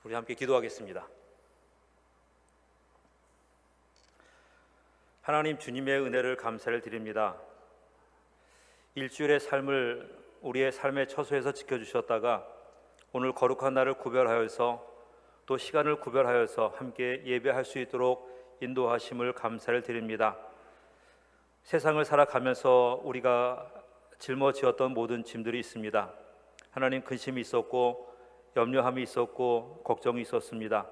우리 함께 기도하겠습니다. 하나님, 주님의 은혜를 감사를 드립니다. 일주일의 삶을 우리의 삶의 처소에서 지켜주셨다가 오늘 거룩한 날을 구별하여서 또 시간을 구별하여서 함께 예배할 수 있도록 인도하심을 감사를 드립니다. 세상을 살아가면서 우리가 짊어지었던 모든 짐들이 있습니다. 하나님, 근심이 있었고 염려함이 있었고 걱정이 있었습니다.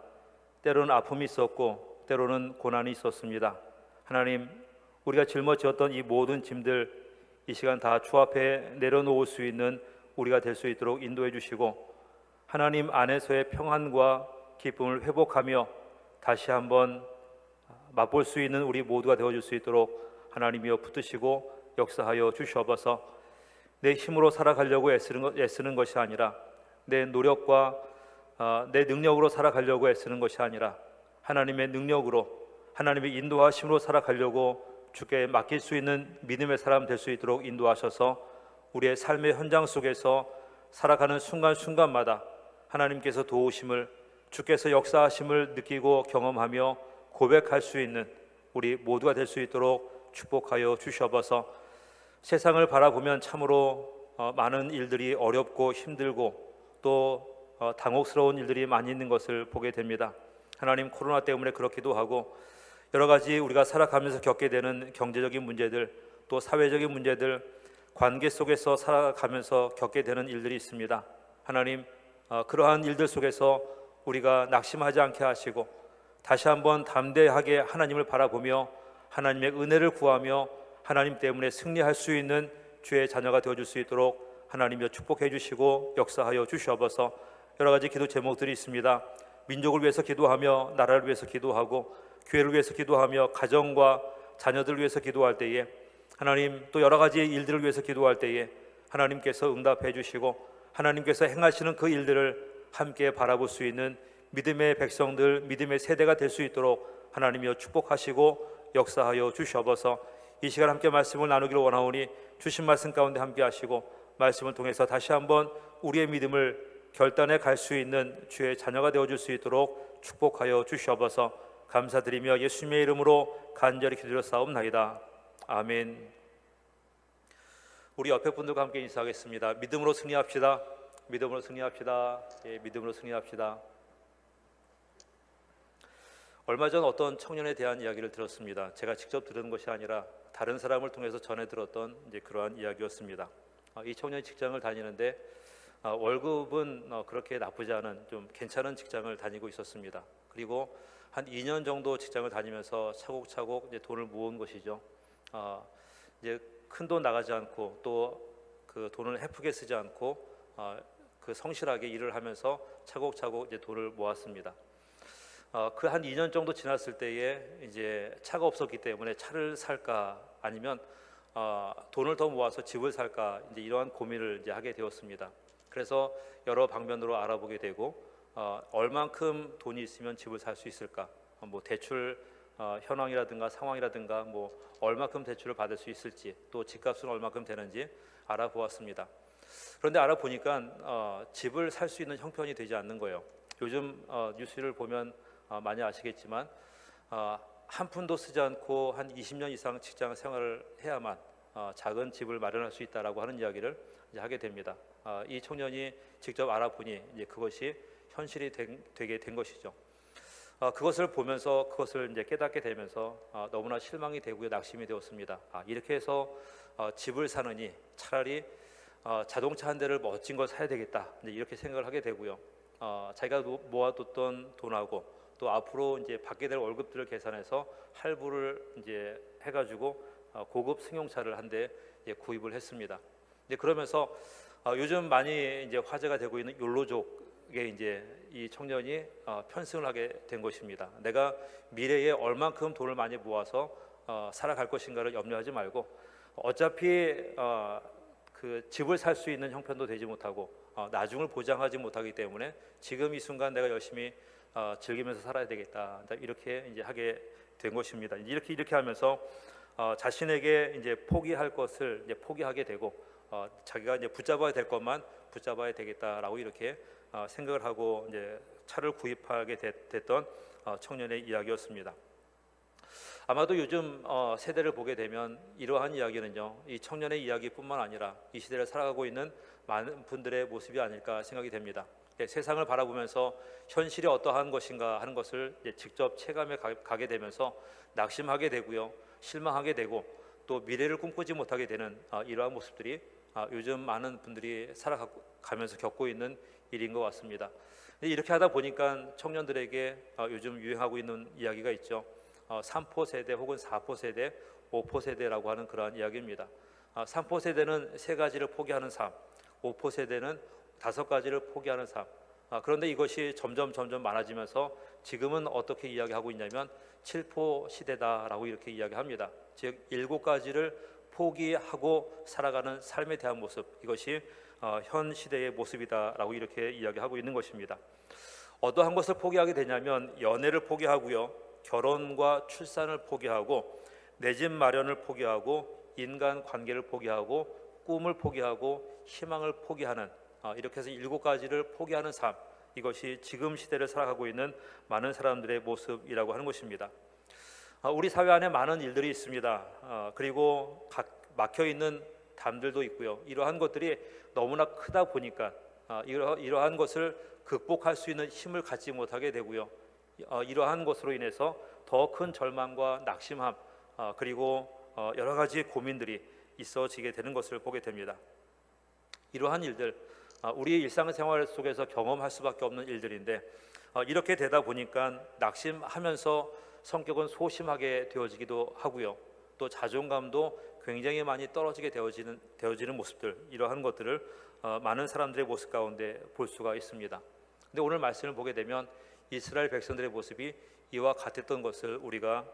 때로는 아픔이 있었고 때로는 고난이 있었습니다. 하나님, 우리가 짊어지었던 이 모든 짐들 이 시간 다 주 앞에 내려놓을 수 있는 우리가 될 수 있도록 인도해 주시고 하나님 안에서의 평안과 기쁨을 회복하며 다시 한번 맛볼 수 있는 우리 모두가 되어줄 수 있도록 하나님이여 붙드시고 역사하여 주시옵소서. 내 힘으로 살아가려고 애쓰는 것이 아니라 내 노력과 내 능력으로 살아가려고 애쓰는 것이 아니라 하나님의 능력으로 하나님의 인도하심으로 살아가려고 주께 맡길 수 있는 믿음의 사람 될 수 있도록 인도하셔서 우리의 삶의 현장 속에서 살아가는 순간순간마다 하나님께서 도우심을, 주께서 역사하심을 느끼고 경험하며 고백할 수 있는 우리 모두가 될 수 있도록 축복하여 주시옵소서. 세상을 바라보면 참으로 많은 일들이 어렵고 힘들고 또 당혹스러운 일들이 많이 있는 것을 보게 됩니다. 하나님, 코로나 때문에 그렇기도 하고 여러 가지 우리가 살아가면서 겪게 되는 경제적인 문제들, 또 사회적인 문제들, 관계 속에서 살아가면서 겪게 되는 일들이 있습니다. 하나님, 그러한 일들 속에서 우리가 낙심하지 않게 하시고 다시 한번 담대하게 하나님을 바라보며 하나님의 은혜를 구하며 하나님 때문에 승리할 수 있는 주의 자녀가 되어줄 수 있도록 하나님이여 축복해 주시고 역사하여 주시옵소서. 여러 가지 기도 제목들이 있습니다. 민족을 위해서 기도하며 나라를 위해서 기도하고 교회를 위해서 기도하며 가정과 자녀들을 위해서 기도할 때에 하나님, 또 여러 가지 일들을 위해서 기도할 때에 하나님께서 응답해 주시고 하나님께서 행하시는 그 일들을 함께 바라볼 수 있는 믿음의 백성들, 믿음의 세대가 될 수 있도록 하나님이여 축복하시고 역사하여 주시옵소서. 이 시간 함께 말씀을 나누기를 원하오니 주신 말씀 가운데 함께 하시고 말씀을 통해서 다시 한번 우리의 믿음을 결단해 갈 수 있는 주의 자녀가 되어줄 수 있도록 축복하여 주시옵소서. 감사드리며 예수님의 이름으로 간절히 기도드렸사옵나이다. 아멘. 우리 옆에 분들과 함께 인사하겠습니다. 믿음으로 승리합시다. 믿음으로 승리합시다. 예, 믿음으로 승리합시다. 얼마 전 어떤 청년에 대한 이야기를 들었습니다. 제가 직접 들은 것이 아니라 다른 사람을 통해서 전해 들었던 그러한 이야기였습니다. 이 청년이 직장을 다니는데 월급은 그렇게 나쁘지 않은 좀 괜찮은 직장을 다니고 있었습니다. 그리고 한 2년 정도 직장을 다니면서 차곡차곡 이제 돈을 모은 것이죠. 이제 큰 돈 나가지 않고 또 그 돈을 헤프게 쓰지 않고 그 성실하게 일을 하면서 차곡차곡 이제 돈을 모았습니다. 그 한 2년 정도 지났을 때에 이제 차가 없었기 때문에 차를 살까 아니면 돈을 더 모아서 집을 살까 이제 이러한 고민을 이제 하게 되었습니다. 그래서 여러 방면으로 알아보게 되고 얼만큼 돈이 있으면 집을 살 수 있을까? 뭐 대출 현황이라든가 상황이라든가 뭐 얼마큼 대출을 받을 수 있을지 또 집값은 얼마큼 되는지 알아보았습니다. 그런데 알아보니까 집을 살 수 있는 형편이 되지 않는 거예요. 요즘 뉴스를 보면 많이 아시겠지만 한 푼도 쓰지 않고 한 20년 이상 직장 생활을 해야만 작은 집을 마련할 수 있다라고 하는 이야기를 이제 하게 됩니다. 이 청년이 직접 알아보니 이제 그것이 현실이 되게 된 것이죠. 그것을 보면서 그것을 이제 깨닫게 되면서 너무나 실망이 되고요, 낙심이 되었습니다. 이렇게 해서 집을 사느니 차라리 자동차 한 대를 멋진 걸 사야 되겠다, 이제 이렇게 생각을 하게 되고요. 자기가 모아뒀던 돈하고 또 앞으로 이제 받게 될 월급들을 계산해서 할부를 이제 해가지고 고급 승용차를 한 대 구입을 했습니다. 이제 그러면서 요즘 많이 이제 화제가 되고 있는 욜로족에 이제 이 청년이 편승을 하게 된 것입니다. 내가 미래에 얼만큼 돈을 많이 모아서 살아갈 것인가를 염려하지 말고 어차피 그 집을 살 수 있는 형편도 되지 못하고 나중을 보장하지 못하기 때문에 지금 이 순간 내가 열심히 즐기면서 살아야 되겠다, 이렇게 이제 하게 된 것입니다. 이렇게 하면서 자신에게 이제 포기할 것을 이제 포기하게 되고 자기가 이제 붙잡아야 될 것만 붙잡아야 되겠다라고 이렇게 생각을 하고 이제 차를 구입하게 됐던 청년의 이야기였습니다. 아마도 요즘 세대를 보게 되면 이러한 이야기는요, 이 청년의 이야기뿐만 아니라 이 시대를 살아가고 있는 많은 분들의 모습이 아닐까 생각이 됩니다. 세상을 바라보면서 현실이 어떠한 것인가 하는 것을 직접 체감해 가게 되면서 낙심하게 되고요, 실망하게 되고 또 미래를 꿈꾸지 못하게 되는 이러한 모습들이 요즘 많은 분들이 살아가면서 겪고 있는 일인 것 같습니다. 이렇게 하다 보니까 청년들에게 요즘 유행하고 있는 이야기가 있죠. 3포 세대 혹은 4포 세대, 5포 세대라고 하는 그러한 이야기입니다. 3포 세대는 3가지를 포기하는 삶, 5포 세대는 5가지를 포기하는 삶. 그런데 이것이 점점 많아지면서 지금은 어떻게 이야기하고 있냐면 7포 시대다라고 이렇게 이야기합니다. 즉 7가지를 포기하고 살아가는 삶에 대한 모습, 이것이 현 시대의 모습이다라고 이렇게 이야기하고 있는 것입니다. 어떠한 것을 포기하게 되냐면 연애를 포기하고요, 결혼과 출산을 포기하고 내 집 마련을 포기하고 인간 관계를 포기하고 꿈을 포기하고 희망을 포기하는, 이렇게 해서 7가지를 포기하는 삶, 이것이 지금 시대를 살아가고 있는 많은 사람들의 모습이라고 하는 것입니다. 우리 사회 안에 많은 일들이 있습니다. 그리고 막혀있는 담들도 있고요. 이러한 것들이 너무나 크다 보니까 이러한 것을 극복할 수 있는 힘을 갖지 못하게 되고요. 이러한 것으로 인해서 더 큰 절망과 낙심함, 그리고 여러 가지 고민들이 있어지게 되는 것을 보게 됩니다. 이러한 일들, 우리의 일상생활 속에서 경험할 수밖에 없는 일들인데 이렇게 되다 보니까 낙심하면서 성격은 소심하게 되어지기도 하고요. 또 자존감도 굉장히 많이 떨어지게 되어지는 모습들, 이러한 것들을 많은 사람들의 모습 가운데 볼 수가 있습니다. 근데 오늘 말씀을 보게 되면 이스라엘 백성들의 모습이 이와 같았던 것을 우리가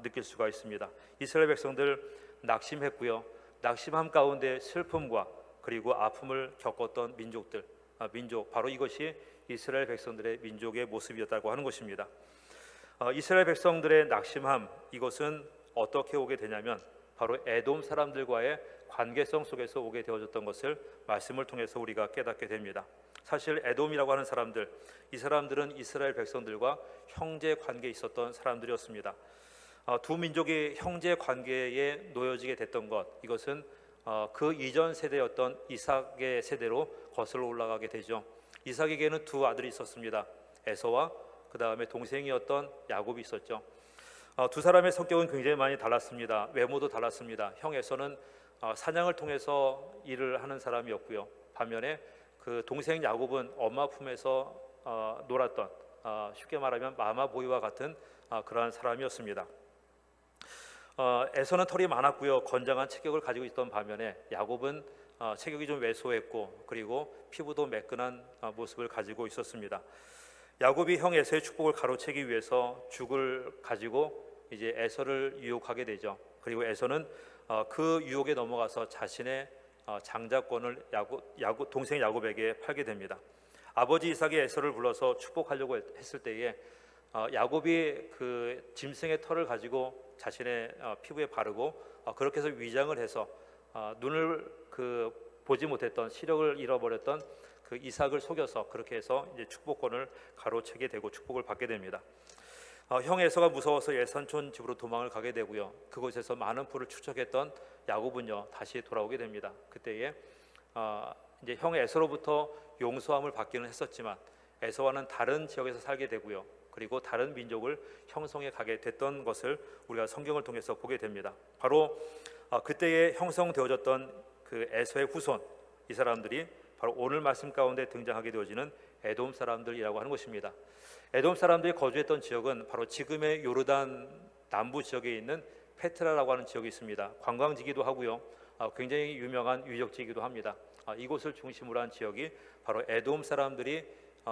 느낄 수가 있습니다. 이스라엘 백성들 낙심했고요. 낙심함 가운데 슬픔과 그리고 아픔을 겪었던 민족, 바로 이것이 이스라엘 백성들의 민족의 모습이었다고 하는 것입니다. 이스라엘 백성들의 낙심함, 이것은 어떻게 오게 되냐면 바로 에돔 사람들과의 관계성 속에서 오게 되어졌던 것을 말씀을 통해서 우리가 깨닫게 됩니다. 사실 에돔이라고 하는 사람들, 이 사람들은 이스라엘 백성들과 형제 관계에 있었던 사람들이었습니다. 두 민족이 형제 관계에 놓여지게 됐던 것, 이것은 그 이전 세대였던 이삭의 세대로 거슬러 올라가게 되죠. 이삭에게는 두 아들이 있었습니다. 에서와 그 다음에 동생이었던 야곱이 있었죠. 두 사람의 성격은 굉장히 많이 달랐습니다. 외모도 달랐습니다. 형 에서는 사냥을 통해서 일을 하는 사람이었고요. 반면에 그 동생 야곱은 엄마 품에서 놀았던, 쉽게 말하면 마마보이와 같은 그러한 사람이었습니다. 에서는 털이 많았고요, 건장한 체격을 가지고 있던 반면에 야곱은 체격이 좀 왜소했고 그리고 피부도 매끈한 모습을 가지고 있었습니다. 야곱이 형 에서의 축복을 가로채기 위해서 죽을 가지고 이제 에서를 유혹하게 되죠. 그리고 에서는 그 유혹에 넘어가서 자신의 장자권을 동생 야곱에게 팔게 됩니다. 아버지 이삭이 에서를 불러서 축복하려고 했을 때에 야곱이 그 짐승의 털을 가지고 자신의 피부에 바르고 그렇게 해서 위장을 해서 눈을 보지 못했던, 시력을 잃어버렸던 그 이삭을 속여서 그렇게 해서 이제 축복권을 가로채게 되고 축복을 받게 됩니다. 형 에서가 무서워서 예산촌 집으로 도망을 가게 되고요. 그곳에서 많은 풀을 축적했던 야곱은요 다시 돌아오게 됩니다. 그때에 이제 형 에서로부터 용서함을 받기는 했었지만 에서와는 다른 지역에서 살게 되고요. 그리고 다른 민족을 형성해 가게 됐던 것을 우리가 성경을 통해서 보게 됩니다. 바로 그때에 형성되어졌던 그 에서의 후손, 이 사람들이 바로 오늘 말씀 가운데 등장하게 되어지는 에돔 사람들이라고 하는 것입니다. 에돔 사람들이 거주했던 지역은 바로 지금의 요르단 남부 지역에 있는 페트라라고 하는 지역이 있습니다. 관광지기도 하고요, 굉장히 유명한 유적지이기도 합니다. 이곳을 중심으로 한 지역이 바로 에돔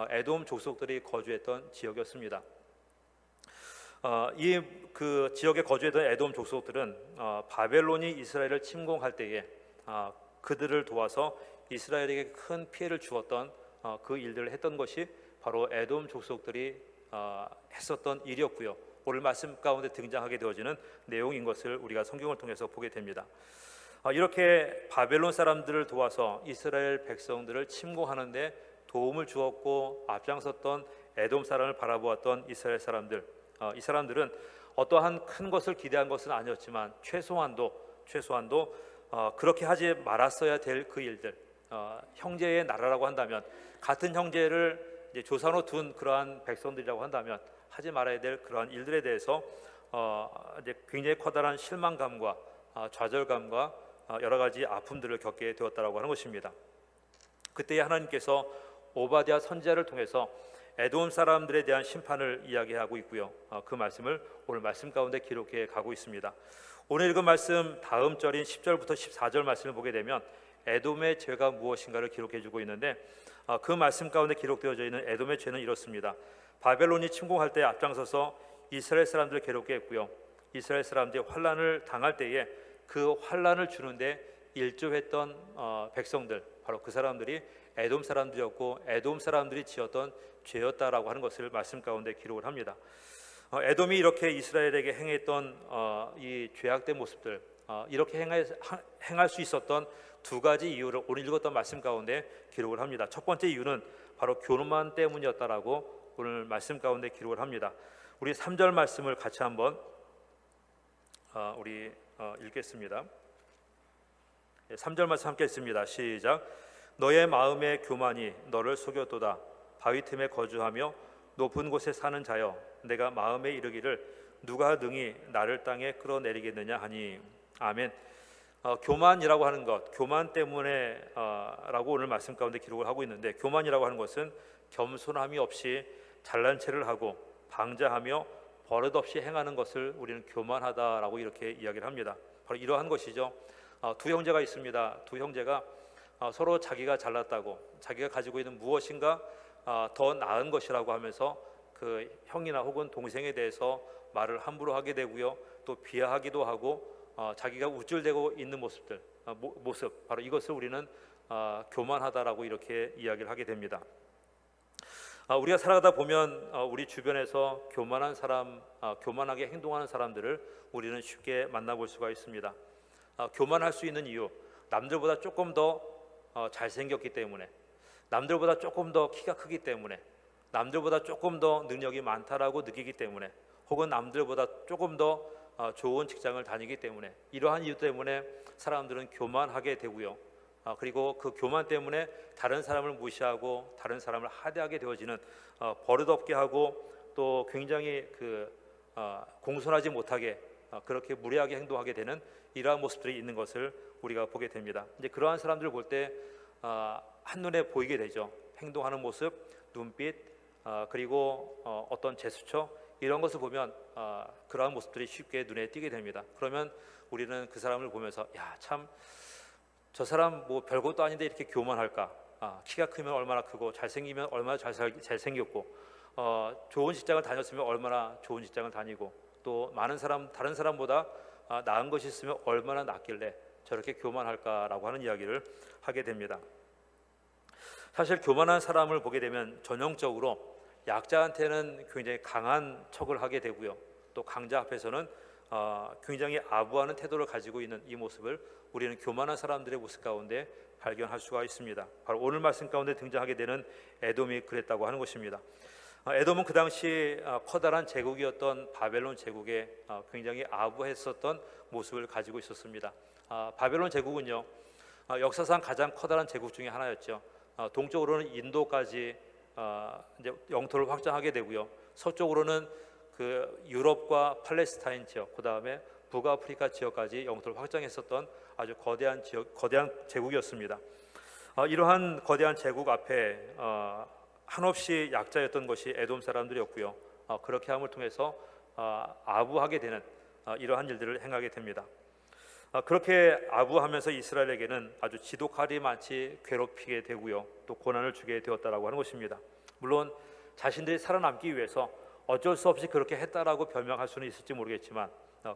에돔 족속들이 거주했던 지역이었습니다. 이 그 지역에 거주했던 에돔 족속들은 바벨론이 이스라엘을 침공할 때에 그들을 도와서 이스라엘에게 큰 피해를 주었던 그 일들을 했던 것이 바로 에돔 족속들이 했었던 일이었고요. 오늘 말씀 가운데 등장하게 되어지는 내용인 것을 우리가 성경을 통해서 보게 됩니다. 이렇게 바벨론 사람들을 도와서 이스라엘 백성들을 침공하는데 도움을 주었고 앞장섰던 에돔 사람을 바라보았던 이스라엘 사람들, 이 사람들은 어떠한 큰 것을 기대한 것은 아니었지만 최소한도 그렇게 하지 말았어야 될 그 일들, 형제의 나라라고 한다면, 같은 형제를 이제 조상으로 둔 그러한 백성들이라고 한다면 하지 말아야 될 그러한 일들에 대해서 이제 굉장히 커다란 실망감과 좌절감과 여러 가지 아픔들을 겪게 되었다라고 하는 것입니다. 그때 하나님께서 오바댜 선지자를 통해서 에돔 사람들에 대한 심판을 이야기하고 있고요. 그 말씀을 오늘 말씀 가운데 기록해 가고 있습니다. 오늘 읽은 말씀 다음 절인 10절부터 14절 말씀을 보게 되면 에돔의 죄가 무엇인가를 기록해 주고 있는데, 그 말씀 가운데 기록되어져 있는 에돔의 죄는 이렇습니다. 바벨론이 침공할 때 앞장서서 이스라엘 사람들을 괴롭게 했고요. 이스라엘 사람들이 환난을 당할 때에 그 환난을 주는데 일조했던 백성들, 바로 그 사람들이 에돔 사람들이었고 에돔 사람들이 지었던 죄였다라고 하는 것을 말씀 가운데 기록을 합니다. 에돔이 이렇게 이스라엘에게 행했던 이 죄악된 모습들, 이렇게 행할 수 있었던 두 가지 이유를 오늘 읽었던 말씀 가운데 기록을 합니다. 첫 번째 이유는 바로 교만 때문이었다라고 오늘 말씀 가운데 기록을 합니다. 우리 3절 말씀을 같이 한번 읽겠습니다. 3절 말씀 함께 읽습니다. 시작. 너의 마음의 교만이 너를 속였도다. 바위 틈에 거주하며 높은 곳에 사는 자여, 내가 마음에 이르기를 누가 능히 나를 땅에 끌어내리겠느냐 하니. 아멘. 교만이라고 하는 것, 교만 때문에 라고 오늘 말씀 가운데 기록을 하고 있는데, 교만이라고 하는 것은 겸손함이 없이 잘난 체를 하고 방자하며 버릇없이 행하는 것을 우리는 교만하다라고 이렇게 이야기를 합니다. 바로 이러한 것이죠. 두 형제가 있습니다. 두 형제가 서로 자기가 잘났다고, 자기가 가지고 있는 무엇인가 더 나은 것이라고 하면서 그 형이나 혹은 동생에 대해서 말을 함부로 하게 되고요, 또 비하하기도 하고 자기가 우쭐대고 있는 모습들, 모습, 바로 이것을 우리는 교만하다라고 이렇게 이야기를 하게 됩니다. 우리가 살아가다 보면 우리 주변에서 교만한 사람, 교만하게 행동하는 사람들을 우리는 쉽게 만나볼 수가 있습니다. 교만할 수 있는 이유, 남들보다 조금 더 잘생겼기 때문에, 남들보다 조금 더 키가 크기 때문에, 남들보다 조금 더 능력이 많다라고 느끼기 때문에, 혹은 남들보다 조금 더 좋은 직장을 다니기 때문에, 이러한 이유 때문에 사람들은 교만하게 되고요. 그리고 그 교만 때문에 다른 사람을 무시하고 다른 사람을 하대하게 되어지는, 버릇없게 하고 또 굉장히 공손하지 못하게 그렇게 무례하게 행동하게 되는 이러한 모습들이 있는 것을 우리가 보게 됩니다. 이제 그러한 사람들을 볼 때 한눈에 보이게 되죠. 행동하는 모습, 눈빛, 그리고 어떤 제스처, 이런 것을 보면 그러한 모습들이 쉽게 눈에 띄게 됩니다. 그러면 우리는 그 사람을 보면서, 야, 참 저 사람 뭐 별것도 아닌데 이렇게 교만할까? 키가 크면 얼마나 크고 잘생기면 얼마나 잘생겼고, 좋은 직장을 다녔으면 얼마나 좋은 직장을 다니고, 또 다른 사람보다 나은 것이 있으면 얼마나 낫길래 저렇게 교만할까라고 하는 이야기를 하게 됩니다. 사실 교만한 사람을 보게 되면 전형적으로 약자한테는 굉장히 강한 척을 하게 되고요, 또 강자 앞에서는 굉장히 아부하는 태도를 가지고 있는 이 모습을 우리는 교만한 사람들의 모습 가운데 발견할 수가 있습니다. 바로 오늘 말씀 가운데 등장하게 되는 에돔이 그랬다고 하는 것입니다. 에돔은 그 당시 커다란 제국이었던 바벨론 제국에 굉장히 아부했었던 모습을 가지고 있었습니다. 바벨론 제국은요, 역사상 가장 커다란 제국 중에 하나였죠. 동쪽으로는 인도까지 이제 영토를 확장하게 되고요, 서쪽으로는 그 유럽과 팔레스타인 지역, 그 다음에 북아프리카 지역까지 영토를 확장했었던 아주 거대한 제국이었습니다. 이러한 거대한 제국 앞에 한없이 약자였던 것이 에돔 사람들이었고요, 그렇게 함을 통해서 아부하게 되는 이러한 일들을 행하게 됩니다. 그렇게 아부하면서 이스라엘에게는 아주 지독하리 많이 괴롭히게 되고요, 또 고난을 주게 되었다라고 하는 것입니다. 물론 자신들이 살아남기 위해서 어쩔 수 없이 그렇게 했다라고 변명할 수는 있을지 모르겠지만,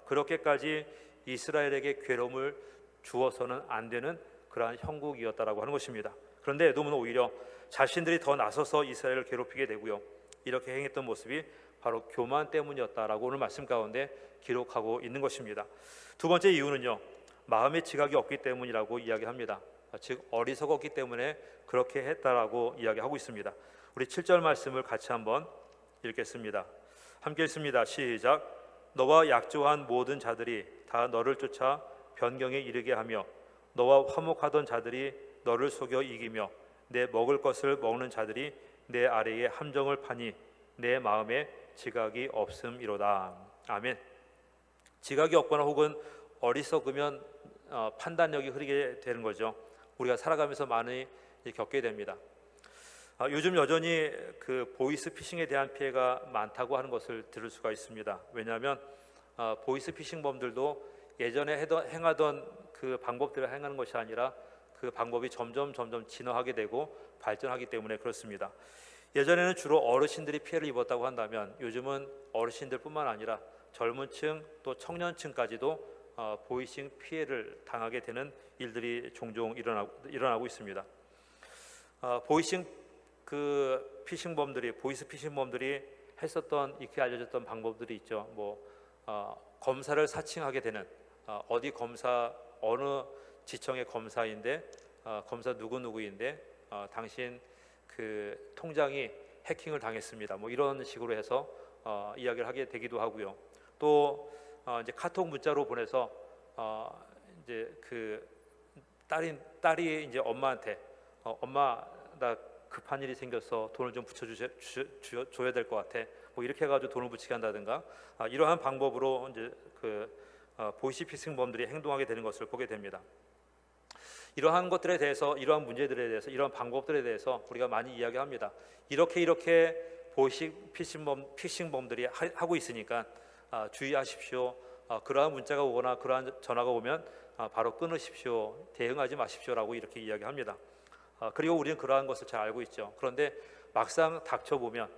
그렇게까지 이스라엘에게 괴로움을 주어서는 안 되는 그러한 형국이었다라고 하는 것입니다. 그런데 에돔은 오히려 자신들이 더 나서서 이스라엘을 괴롭히게 되고요, 이렇게 행했던 모습이 바로 교만 때문이었다라고 오늘 말씀 가운데 기록하고 있는 것입니다. 두 번째 이유는요, 마음의 지각이 없기 때문이라고 이야기합니다. 즉 어리석었기 때문에 그렇게 했다라고 이야기하고 있습니다. 우리 7절 말씀을 같이 한번 읽겠습니다. 함께 읽습니다. 시작. 너와 약조한 모든 자들이 다 너를 쫓아 변경에 이르게 하며 너와 화목하던 자들이 너를 속여 이기며 내 먹을 것을 먹는 자들이 내 아래에 함정을 파니 내 마음에 지각이 없음이로다. 아멘. 지각이 없거나 혹은 어리석으면 판단력이 흐리게 되는 거죠. 우리가 살아가면서 많이 겪게 됩니다. 요즘 여전히 그 보이스 피싱에 대한 피해가 많다고 하는 것을 들을 수가 있습니다. 왜냐하면 보이스 피싱범들도 예전에 행하던 그 방법들을 행하는 것이 아니라 그 방법이 점점 진화하게 되고 발전하기 때문에 그렇습니다. 예전에는 주로 어르신들이 피해를 입었다고 한다면 요즘은 어르신들뿐만 아니라 젊은 층 또 청년층까지도 보이싱 피해를 당하게 되는 일들이 종종 일어나고 있습니다. 보이싱 그 피싱범들이 보이스 피싱범들이 했었던 익히 알려졌던 방법들이 있죠. 검사를 사칭하게 되는 어디 검사 어느 지청의 검사인데 검사 누구인데 당신 그 통장이 해킹을 당했습니다. 이런 식으로 해서 이야기를 하게 되기도 하고요. 또 이제 카톡 문자로 보내서 이제 그 딸이 이제 엄마한테 엄마 나 급한 일이 생겨서 돈을 좀 줘야 될 것 같아. 이렇게 해가지고 돈을 붙이게 한다든가 이러한 방법으로 이제 그 보이스 피싱범들이 행동하게 되는 것을 보게 됩니다. 이러한 것들에 대해서, 이러한 문제들에 대해서, 이러한 방법들에 대해서 우리가 많이 이야기합니다. 이렇게 보이스 피싱범들이 하고 있으니까 주의하십시오. 그러한 문자가 오거나 그러한 전화가 오면 바로 끊으십시오. 대응하지 마십시오라고 이렇게 이야기합니다. 그리고 우리는 그러한 것을 잘 알고 있죠. 그런데 막상 닥쳐보면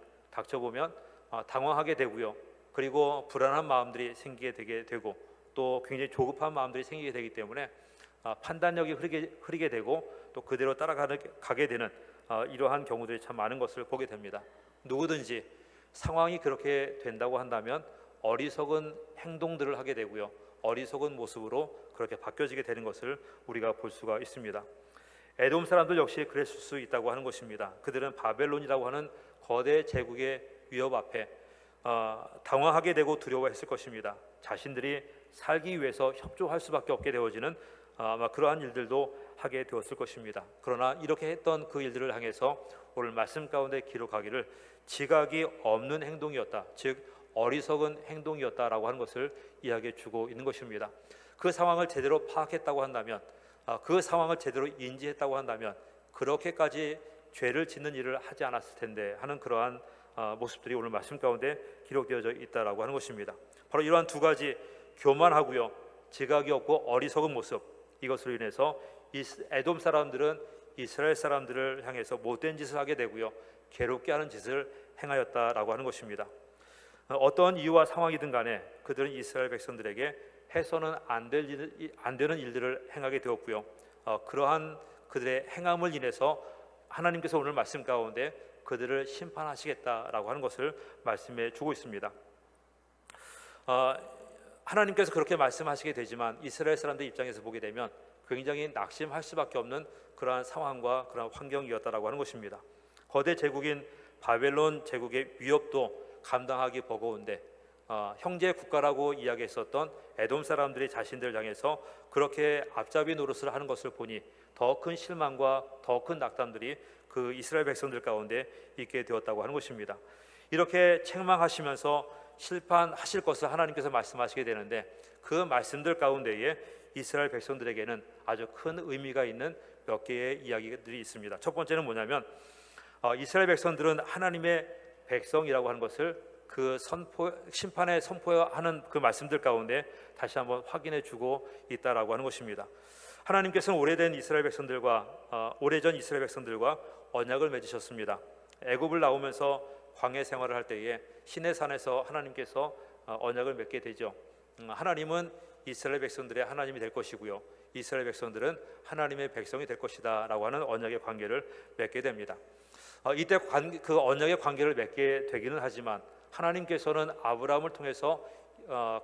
당황하게 되고요. 그리고 불안한 마음들이 생기게 되게 되고 또 굉장히 조급한 마음들이 생기게 되기 때문에 판단력이 흐리게 되고 또 그대로 따라가게 되는 이러한 경우들이 참 많은 것을 보게 됩니다. 누구든지 상황이 그렇게 된다고 한다면 어리석은 행동들을 하게 되고요. 어리석은 모습으로 그렇게 바뀌어지게 되는 것을 우리가 볼 수가 있습니다. 에돔 사람들 역시 그랬을 수 있다고 하는 것입니다. 그들은 바벨론이라고 하는 거대 제국의 위협 앞에 당황하게 되고 두려워했을 것입니다. 자신들이 살기 위해서 협조할 수밖에 없게 되어지는 아마 그러한 일들도 하게 되었을 것입니다. 그러나 이렇게 했던 그 일들을 향해서 오늘 말씀 가운데 기록하기를 지각이 없는 행동이었다, 즉 어리석은 행동이었다라고 하는 것을 이야기해 주고 있는 것입니다. 그 상황을 제대로 파악했다고 한다면, 그 상황을 제대로 인지했다고 한다면 그렇게까지 죄를 짓는 일을 하지 않았을 텐데 하는 그러한 모습들이 오늘 말씀 가운데 기록되어져 있다라고 하는 것입니다. 바로 이러한 두 가지, 교만하고요, 지각이 없고 어리석은 모습, 이것으로 인해서 에돔 사람들은 이스라엘 사람들을 향해서 못된 짓을 하게 되고요, 괴롭게 하는 짓을 행하였다라고 하는 것입니다. 어떤 이유와 상황이든 간에 그들은 이스라엘 백성들에게 해서는 안 되는 일들을 행하게 되었고요, 그러한 그들의 행함을 인해서 하나님께서 오늘 말씀 가운데 그들을 심판하시겠다라고 하는 것을 말씀해 주고 있습니다. 하나님께서 그렇게 말씀하시게 되지만 이스라엘 사람들 입장에서 보게 되면 굉장히 낙심할 수밖에 없는 그러한 상황과 그러한 환경이었다라고 하는 것입니다. 거대 제국인 바벨론 제국의 위협도 감당하기 버거운데 형제 국가라고 이야기했었던 에돔 사람들이 자신들 향해서 그렇게 앞잡이 노릇을 하는 것을 보니 더 큰 실망과 더 큰 낙담들이 그 이스라엘 백성들 가운데 있게 되었다고 하는 것입니다. 이렇게 책망하시면서 심판하실 것을 하나님께서 말씀하시게 되는데 그 말씀들 가운데에 이스라엘 백성들에게는 아주 큰 의미가 있는 몇 개의 이야기들이 있습니다. 첫 번째는 뭐냐면 이스라엘 백성들은 하나님의 백성이라고 하는 것을 그 심판에 선포하는 그 말씀들 가운데 다시 한번 확인해 주고 있다라고 하는 것입니다. 하나님께서는 오래전 이스라엘 백성들과 언약을 맺으셨습니다. 애굽을 나오면서 광야 생활을 할 때에 시내산에서 하나님께서 언약을 맺게 되죠. 하나님은 이스라엘 백성들의 하나님이 될 것이고요, 이스라엘 백성들은 하나님의 백성이 될 것이다 라고 하는 언약의 관계를 맺게 됩니다. 이때 그 언약의 관계를 맺게 되기는 하지만 하나님께서는 아브라함을 통해서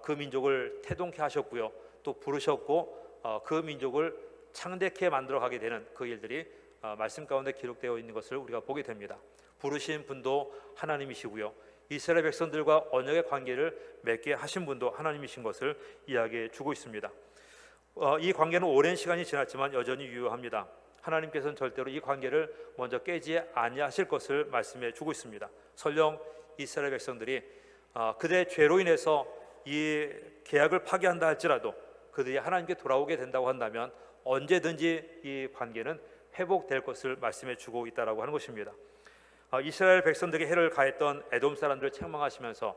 그 민족을 태동케 하셨고요, 또 부르셨고 그 민족을 창대케 만들어 가게 되는 그 일들이 말씀 가운데 기록되어 있는 것을 우리가 보게 됩니다. 부르신 분도 하나님이시고요, 이스라엘 백성들과 언약의 관계를 맺게 하신 분도 하나님이신 것을 이야기해 주고 있습니다. 이 관계는 오랜 시간이 지났지만 여전히 유효합니다. 하나님께서는 절대로 이 관계를 먼저 깨지 아니하실 것을 말씀해 주고 있습니다. 설령 이스라엘 백성들이 그들의 죄로 인해서 이 계약을 파기한다 할지라도 그들이 하나님께 돌아오게 된다고 한다면 언제든지 이 관계는 회복될 것을 말씀해 주고 있다라고 하는 것입니다. 이스라엘 백성들에게 해를 가했던 에돔 사람들을 책망하시면서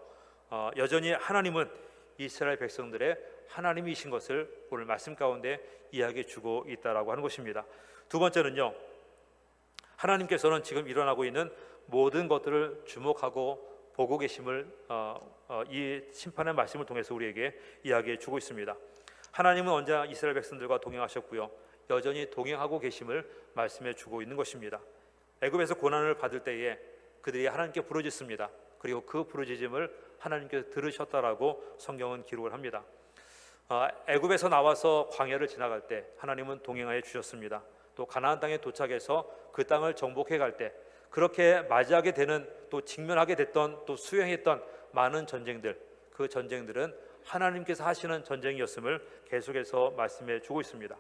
여전히 하나님은 이스라엘 백성들의 하나님이신 것을 오늘 말씀 가운데 이야기해 주고 있다라고 하는 것입니다. 두 번째는요, 하나님께서는 지금 일어나고 있는 모든 것들을 주목하고 보고 계심을 이 심판의 말씀을 통해서 우리에게 이야기해 주고 있습니다. 하나님은 언제나 이스라엘 백성들과 동행하셨고요, 여전히 동행하고 계심을 말씀해 주고 있는 것입니다. 애굽에서 고난을 받을 때에 그들이 하나님께 부르짖습니다. 그리고 그 부르짖음을 하나님께서 들으셨다라고 성경은 기록을 합니다. 애굽에서 나와서 광야를 지나갈 때 하나님은 동행하여 주셨습니다. 또 가나안 땅에 도착해서 그 땅을 정복해 갈 때 그렇게 맞이하게 되는, 또 직면하게 됐던, 또 수행했던 많은 전쟁들, 그 전쟁들은 하나님께서 하시는 전쟁이었음을 계속해서 말씀해 주고 있습니다.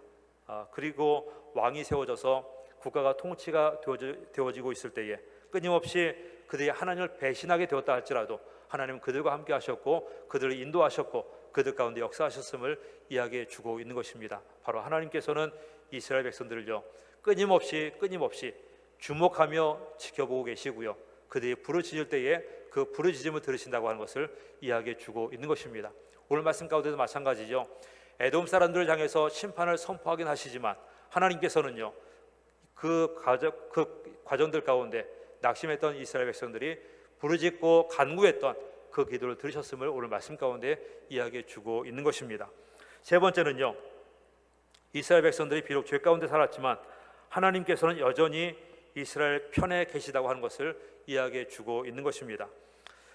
그리고 왕이 세워져서 국가가 통치가 되어지고 있을 때에 끊임없이 그들이 하나님을 배신하게 되었다 할지라도 하나님은 그들과 함께 하셨고 그들을 인도하셨고 그들 가운데 역사하셨음을 이야기해 주고 있는 것입니다. 바로 하나님께서는 이스라엘 백성들을요, 끊임없이 주목하며 지켜보고 계시고요, 그들이 부르짖을 때에 그 부르짖음을 들으신다고 하는 것을 이야기해 주고 있는 것입니다. 오늘 말씀 가운데도 마찬가지죠. 에돔 사람들을 향해서 심판을 선포하긴 하시지만 하나님께서는요, 그 과정들 가운데 낙심했던 이스라엘 백성들이 부르짖고 간구했던 그 기도를 들으셨음을 오늘 말씀 가운데 이야기해 주고 있는 것입니다. 세 번째는요, 이스라엘 백성들이 비록 죄 가운데 살았지만 하나님께서는 여전히 이스라엘 편에 계시다고 하는 것을 이야기해 주고 있는 것입니다.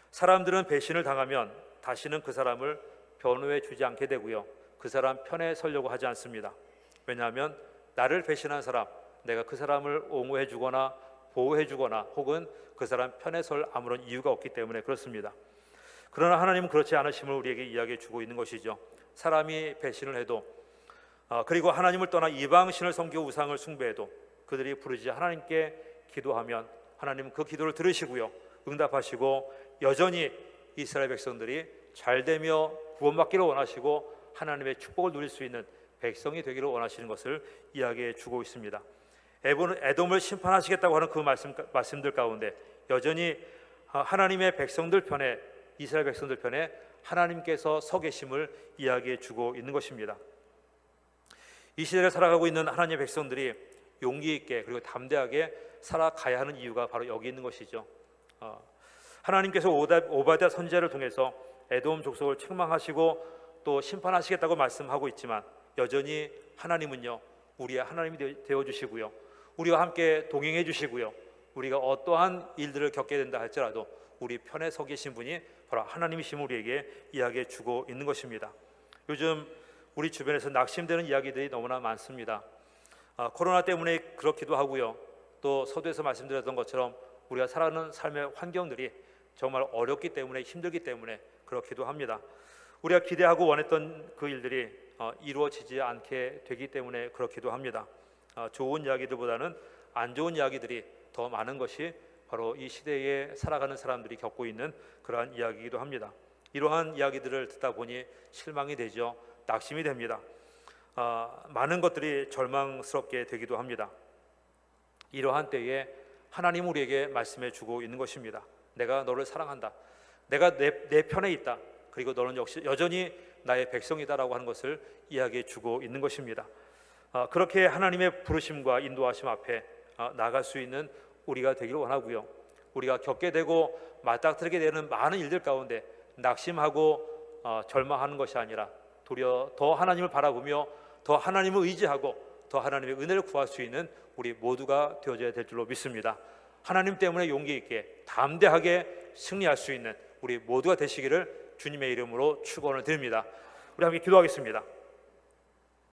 사람들은 배신을 당하면 다시는 그 사람을 변호해 주지 않게 되고요, 그 사람 편에 서려고 하지 않습니다. 왜냐하면 나를 배신한 사람, 내가 그 사람을 옹호해 주거나 보호해 주거나 혹은 그 사람 편에 설 아무런 이유가 없기 때문에 그렇습니다. 그러나 하나님은 그렇지 않으심을 우리에게 이야기해 주고 있는 것이죠. 사람이 배신을 해도 그리고 하나님을 떠나 이방신을 섬기고 우상을 숭배해도 그들이 부르짖어 하나님께 기도하면 하나님은 그 기도를 들으시고요, 응답하시고 여전히 이스라엘 백성들이 잘되며 구원받기를 원하시고 하나님의 축복을 누릴 수 있는 백성이 되기를 원하시는 것을 이야기해 주고 있습니다. 에돔을 심판하시겠다고 하는 그 말씀들 가운데 여전히 하나님의 백성들 편에, 이스라엘 백성들 편에 하나님께서 서 계심을 이야기해 주고 있는 것입니다. 이 시대를 살아가고 있는 하나님의 백성들이 용기 있게 그리고 담대하게 살아가야 하는 이유가 바로 여기 있는 것이죠. 하나님께서 오바댜 선지자를 통해서 에돔 족속을 책망하시고 또 심판하시겠다고 말씀하고 있지만 여전히 하나님은요, 우리의 하나님이 되어주시고요, 우리와 함께 동행해 주시고요, 우리가 어떠한 일들을 겪게 된다 할지라도 우리 편에 서 계신 분이 바로 하나님이심을 우리에게 이야기해 주고 있는 것입니다. 요즘 우리 주변에서 낙심되는 이야기들이 너무나 많습니다. 코로나 때문에 그렇기도 하고요, 또 서두에서 말씀드렸던 것처럼 우리가 살아가는 삶의 환경들이 정말 어렵기 때문에, 힘들기 때문에 그렇기도 합니다. 우리가 기대하고 원했던 그 일들이 이루어지지 않게 되기 때문에 그렇기도 합니다. 좋은 이야기들보다는 안 좋은 이야기들이 더 많은 것이 바로 이 시대에 살아가는 사람들이 겪고 있는 그러한 이야기이기도 합니다. 이러한 이야기들을 듣다 보니 실망이 되죠. 낙심이 됩니다. 많은 것들이 절망스럽게 되기도 합니다. 이러한 때에 하나님 우리에게 말씀해 주고 있는 것입니다. 내가 너를 사랑한다. 내가 내 편에 있다. 그리고 너는 역시 여전히 나의 백성이다라고 하는 것을 이야기해 주고 있는 것입니다. 그렇게 하나님의 부르심과 인도하심 앞에 나아갈 수 있는 우리가 되기를 원하고요, 우리가 겪게 되고 맞닥뜨리게 되는 많은 일들 가운데 낙심하고 절망하는 것이 아니라 도리어 더 하나님을 바라보며 더 하나님을 의지하고 더 하나님의 은혜를 구할 수 있는 우리 모두가 되어져야 될 줄로 믿습니다. 하나님 때문에 용기 있게 담대하게 승리할 수 있는 우리 모두가 되시기를 주님의 이름으로 축원을 드립니다. 우리 함께 기도하겠습니다.